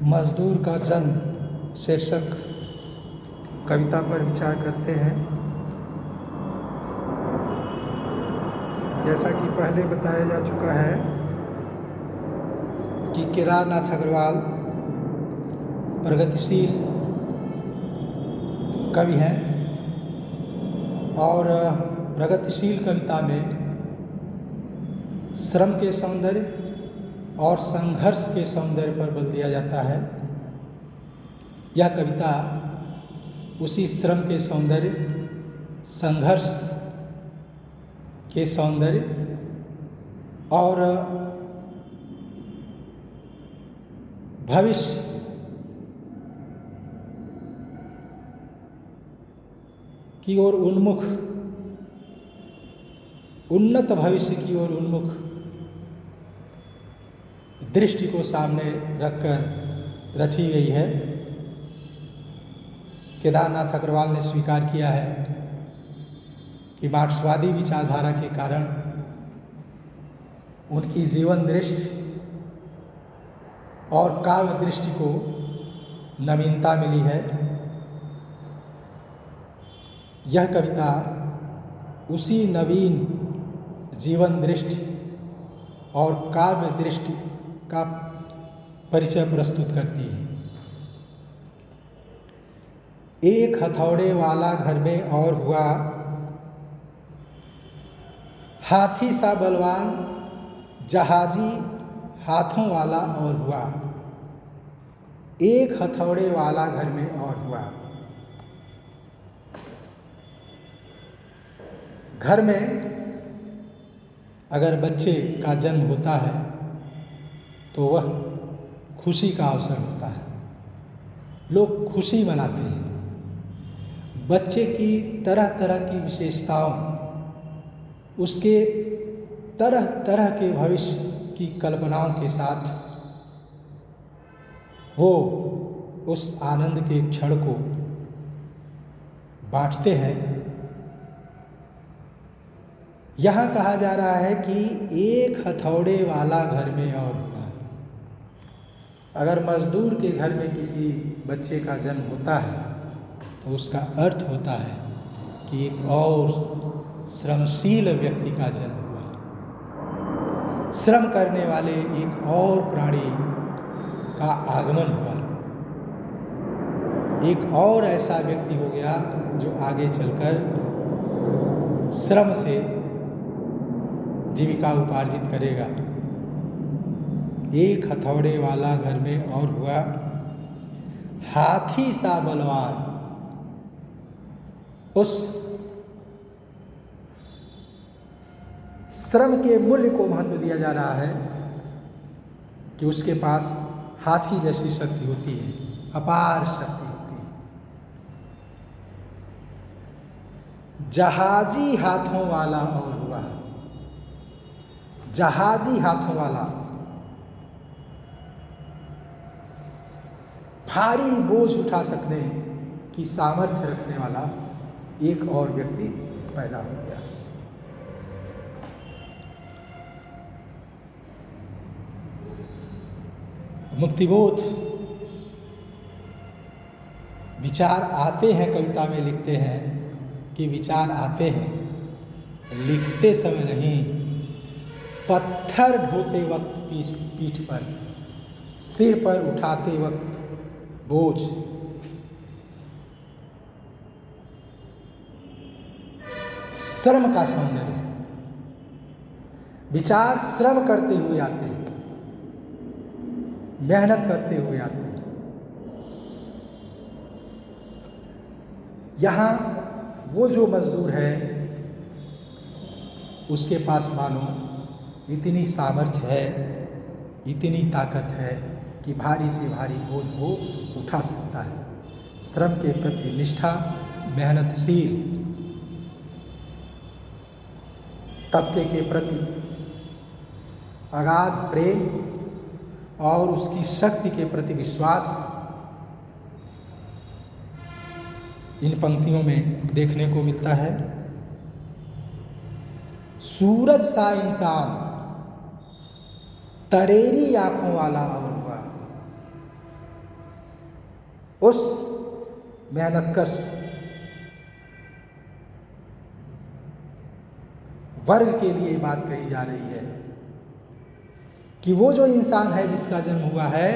मजदूर का जन्म शीर्षक कविता पर विचार करते हैं। जैसा कि पहले बताया जा चुका है कि केदारनाथ अग्रवाल प्रगतिशील कवि हैं और प्रगतिशील कविता में श्रम के सौंदर्य और संघर्ष के सौंदर्य पर बल दिया जाता है। यह कविता उसी श्रम के सौंदर्य, संघर्ष के सौंदर्य और भविष्य की ओर उन्मुख, उन्नत भविष्य की ओर उन्मुख दृष्टि को सामने रखकर रची गई है। केदारनाथ अग्रवाल ने स्वीकार किया है कि मार्क्सवादी विचारधारा के कारण उनकी जीवन दृष्टि और काव्य दृष्टि को नवीनता मिली है। यह कविता उसी नवीन जीवन दृष्टि और काव्य दृष्टि का परिचय प्रस्तुत करती है। एक हथौड़े वाला घर में और हुआ, हाथी सा बलवान जहाजी हाथों वाला और हुआ। एक हथौड़े वाला घर में और हुआ। घर में अगर बच्चे का जन्म होता है तो वह खुशी का अवसर होता है। लोग खुशी मनाते हैं। बच्चे की तरह तरह की विशेषताओं, उसके तरह तरह के भविष्य की कल्पनाओं के साथ वो उस आनंद के क्षण को बांटते हैं। यहाँ कहा जा रहा है कि एक हथौड़े वाला घर में और हुआ। अगर मजदूर के घर में किसी बच्चे का जन्म होता है तो उसका अर्थ होता है कि एक और श्रमशील व्यक्ति का जन्म हुआ। श्रम करने वाले एक और प्राणी का आगमन हुआ। एक और ऐसा व्यक्ति हो गया जो आगे चलकर श्रम से जीविका उपार्जित करेगा। एक हथौड़े वाला घर में और हुआ, हाथी सा बलवान। उस श्रम के मूल्य को महत्व दिया जा रहा है कि उसके पास हाथी जैसी शक्ति होती है, अपार शक्ति होती है। जहाजी हाथों वाला और हुआ। जहाजी हाथों वाला, भारी बोझ उठा सकने की सामर्थ्य रखने वाला एक और व्यक्ति पैदा हो गया। मुक्तिबोध विचार आते हैं, कविता में लिखते हैं कि विचार आते हैं, लिखते समय नहीं, पत्थर ढोते वक्त पीठ पर, सिर पर उठाते वक्त बोझ। श्रम का सौंदर्य। विचार श्रम करते हुए आते हैं, मेहनत करते हुए आते हैं। यहाँ वो जो मजदूर है उसके पास मानो इतनी सामर्थ्य है, इतनी ताकत है कि भारी से भारी बोझ वो उठा सकता है। श्रम के प्रति निष्ठा, मेहनतशील तबके के प्रति अगाध प्रेम और उसकी शक्ति के प्रति विश्वास इन पंक्तियों में देखने को मिलता है। सूरज सा इंसान तरेरी आंखों वाला और हुआ। उस मेहनतकश वर्ग के लिए बात कही जा रही है कि वो जो इंसान है जिसका जन्म हुआ है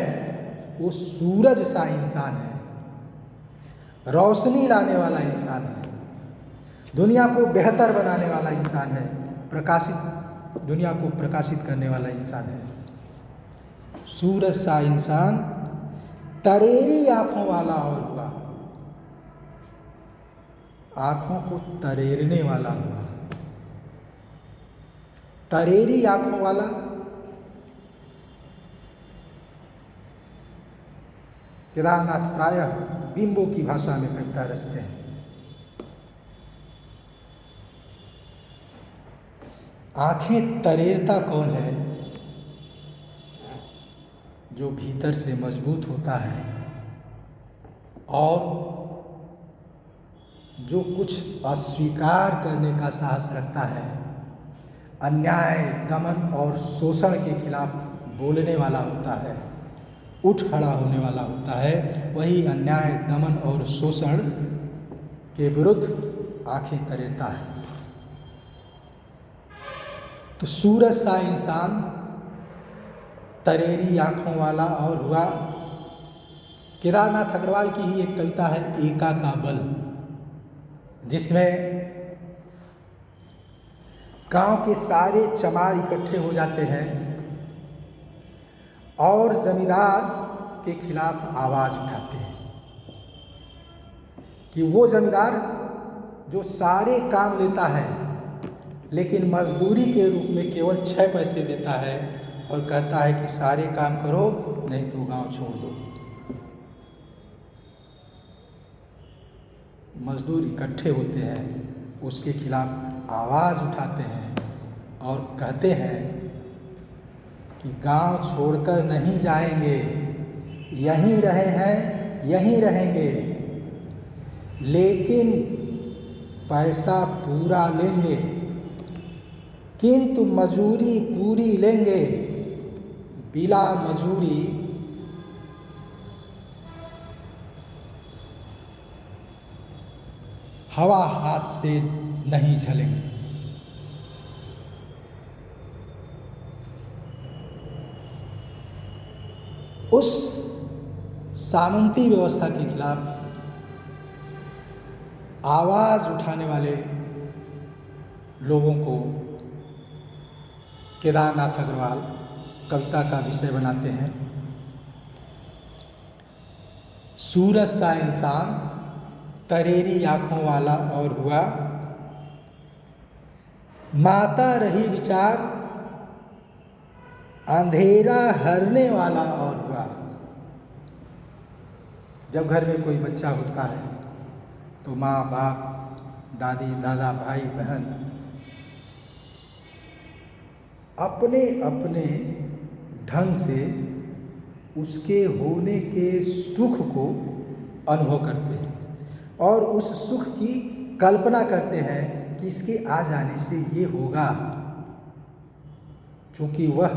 वो सूरज सा इंसान है, रोशनी लाने वाला इंसान है, दुनिया को बेहतर बनाने वाला इंसान है, दुनिया को प्रकाशित करने वाला इंसान है। सूरज सा इंसान तरेरी आंखों वाला और हुआ, आंखों को तरेरने वाला हुआ। तरेरी आंखों वाला, केदारनाथ प्रायः बिंबों की भाषा में कविता रचते हैं। आंखें तरेरता कौन है? जो भीतर से मजबूत होता है और जो कुछ अस्वीकार करने का साहस रखता है, अन्याय, दमन और शोषण के खिलाफ बोलने वाला होता है, उठ खड़ा होने वाला होता है, वही अन्याय, दमन और शोषण के विरुद्ध आंखें तरेरता है। तो सूरज सा इंसान तरेरी आंखों वाला और हुआ। केदारनाथ अग्रवाल की ही एक कविता है एका का बल, जिसमें गांव के सारे चमार इकट्ठे हो जाते हैं और जमींदार के खिलाफ आवाज उठाते हैं कि वो जमींदार जो सारे काम लेता है लेकिन मजदूरी के रूप में केवल 6 पैसे देता है और कहता है कि सारे काम करो नहीं तो गांव छोड़ दो। मजदूर इकट्ठे होते हैं, उसके खिलाफ आवाज़ उठाते हैं और कहते हैं कि गांव छोड़कर नहीं जाएंगे, यहीं रहे हैं, यहीं रहेंगे, लेकिन पैसा पूरा लेंगे, किंतु मजूरी पूरी लेंगे, बिला मजूरी हवा हाथ से नहीं झलेंगे। उस सामंती व्यवस्था के खिलाफ आवाज उठाने वाले लोगों को केदारनाथ अग्रवाल कविता का विषय बनाते हैं। सूरज सा इंसान तरेरी आंखों वाला और हुआ, माता रही विचार अंधेरा हरने वाला और हुआ। जब घर में कोई बच्चा होता है तो माँ बाप, दादी दादा, भाई बहन अपने अपने ढंग से उसके होने के सुख को अनुभव करते हैं और उस सुख की कल्पना करते हैं कि इसके आ जाने से ये होगा। क्योंकि वह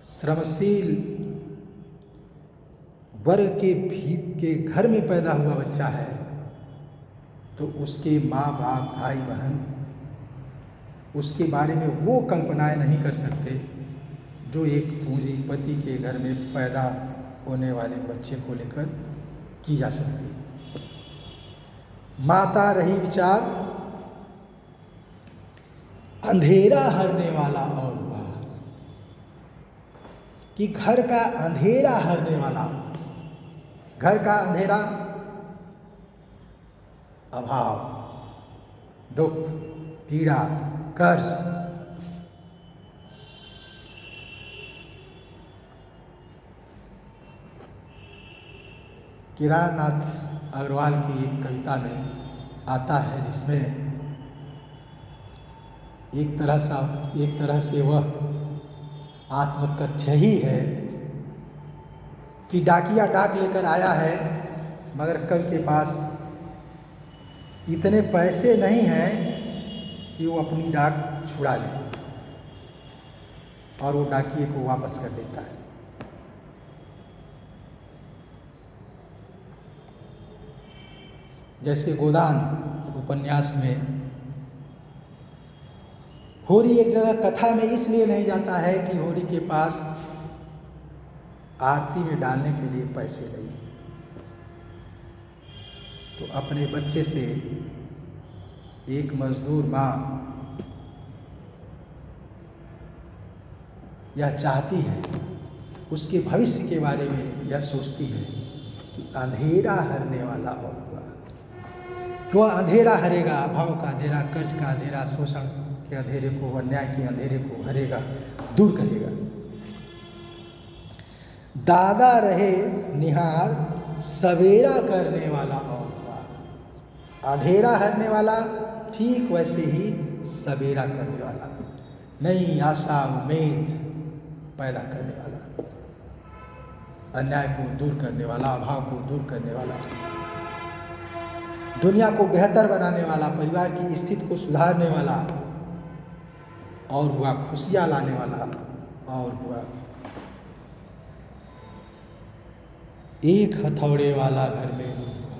श्रमशील वर्ग के घर में पैदा हुआ बच्चा है, तो उसके माँ बाप, भाई बहन उसके बारे में वो कल्पनाएं नहीं कर सकते जो एक पूंजीपति के घर में पैदा होने वाले बच्चे को लेकर की जा सकती है। माता रही विचार अंधेरा हरने वाला और हुआ, कि घर का अंधेरा हरने वाला। घर का अंधेरा अभाव, दुख, पीड़ा, कर्ज, केदारनाथ अग्रवाल की एक कविता में आता है जिसमें एक तरह से वह आत्मकथ्य ही है कि डाकिया डाक लेकर आया है मगर कवि के पास इतने पैसे नहीं हैं कि वो अपनी डाक छुड़ा ले और वो डाकिए को वापस कर देता है। जैसे गोदान उपन्यास में होरी एक जगह कथा में इसलिए नहीं जाता है कि होरी के पास आरती में डालने के लिए पैसे नहीं, तो अपने बच्चे से एक मजदूर माँ यह चाहती है, उसके भविष्य के बारे में यह सोचती है कि अंधेरा हरने वाला और हुआ, कि वह अंधेरा हरेगा, अभाव का अंधेरा, कर्ज का अंधेरा, शोषण के अंधेरे को, अन्याय के अंधेरे को हरेगा, दूर करेगा। दादा रहे निहार सवेरा करने वाला और हुआ। अंधेरा हरने वाला ठीक वैसे ही सवेरा करने वाला, नई आशा उम्मीद पैदा करने वाला, अन्याय को दूर करने वाला, अभाव को दूर करने वाला, दुनिया को बेहतर बनाने वाला, परिवार की स्थिति को सुधारने वाला, और हुआ खुशियाँ लाने वाला, और हुआ एक हथौड़े वाला घर में और हुआ।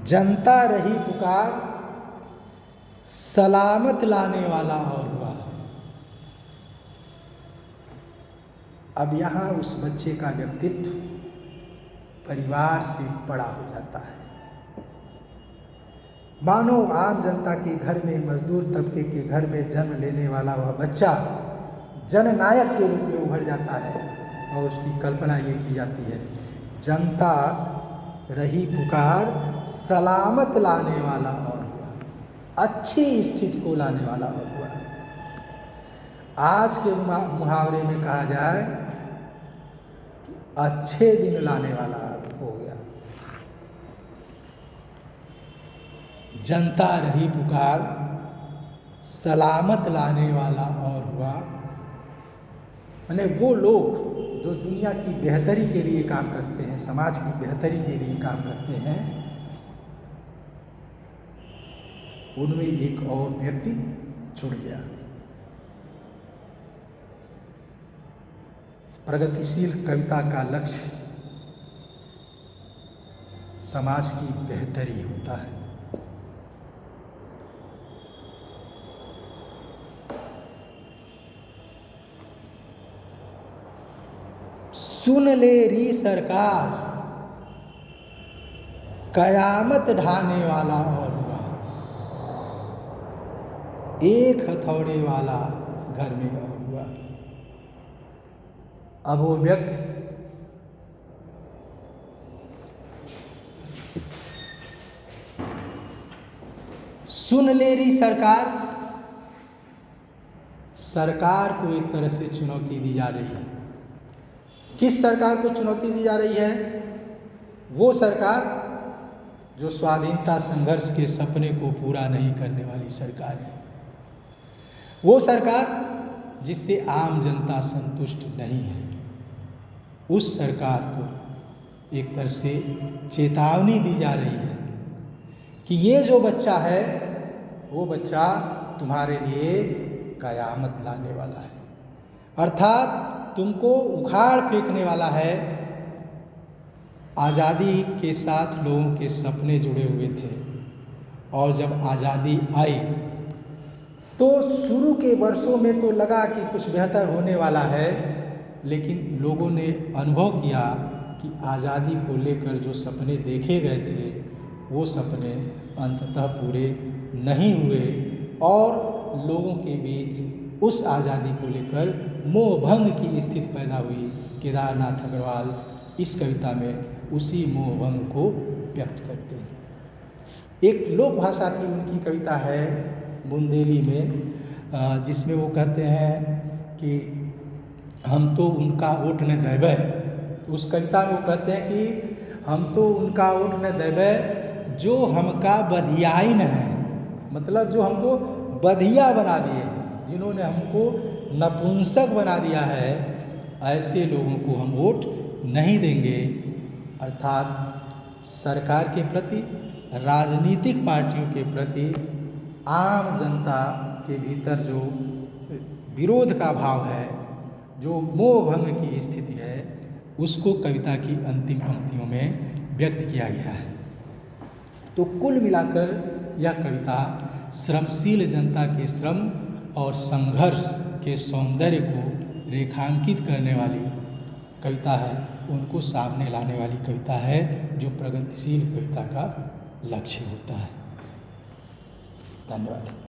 जनता रही पुकार सलामत लाने वाला और हुआ। अब यहाँ उस बच्चे का व्यक्तित्व परिवार से बड़ा हो जाता है। मानो आम जनता के घर में, मजदूर तबके के घर में जन्म लेने वाला वह बच्चा जननायक के रूप में उभर जाता है, और उसकी कल्पना ये की जाती है, जनता रही पुकार सलामत लाने वाला और हुआ, अच्छी स्थिति को लाने वाला और हुआ। आज के मुहावरे में कहा जाए कि अच्छे दिन लाने वाला हो गया। जनता रही पुकार सलामत लाने वाला और हुआ, माने वो लोग जो दुनिया की बेहतरी के लिए काम करते हैं, समाज की बेहतरी के लिए काम करते हैं, उनमें एक और व्यक्ति जुड़ गया। प्रगतिशील कविता का लक्ष्य समाज की बेहतरी होता है। सुन ले री सरकार कयामत ढाने वाला और हुआ, एक हथौड़े वाला घर में और हुआ। अब वो व्यक्ति सुन ले रही सरकार, सरकार को एक तरह से चुनौती दी जा रही है। किस सरकार को चुनौती दी जा रही है? वो सरकार जो स्वाधीनता संघर्ष के सपने को पूरा नहीं करने वाली सरकार है, वो सरकार जिससे आम जनता संतुष्ट नहीं है। उस सरकार को एक तरह से चेतावनी दी जा रही है कि ये जो बच्चा है वो बच्चा तुम्हारे लिए कयामत लाने वाला है, अर्थात तुमको उखाड़ फेंकने वाला है। आज़ादी के साथ लोगों के सपने जुड़े हुए थे, और जब आज़ादी आई तो शुरू के वर्षों में तो लगा कि कुछ बेहतर होने वाला है, लेकिन लोगों ने अनुभव किया कि आज़ादी को लेकर जो सपने देखे गए थे वो सपने अंततः पूरे नहीं हुए, और लोगों के बीच उस आज़ादी को लेकर मोहभंग की स्थिति पैदा हुई। केदारनाथ अग्रवाल इस कविता में उसी मोहभंग को व्यक्त करते हैं। एक लोक भाषा की उनकी कविता है बुंदेली में, जिसमें वो कहते हैं कि हम तो उनका ओट न देबै। उस कविता में वो कहते हैं कि हम तो उनका ओट न देबै जो हमका बधियाई न है, मतलब जो हमको बधिया बना दिए, जिन्होंने हमको नपुंसक बना दिया है, ऐसे लोगों को हम वोट नहीं देंगे। अर्थात सरकार के प्रति, राजनीतिक पार्टियों के प्रति आम जनता के भीतर जो विरोध का भाव है, जो मोह भंग की स्थिति है, उसको कविता की अंतिम पंक्तियों में व्यक्त किया गया है। तो कुल मिलाकर यह कविता श्रमशील जनता के श्रम और संघर्ष के सौंदर्य को रेखांकित करने वाली कविता है, उनको सामने लाने वाली कविता है, जो प्रगतिशील कविता का लक्ष्य होता है। धन्यवाद।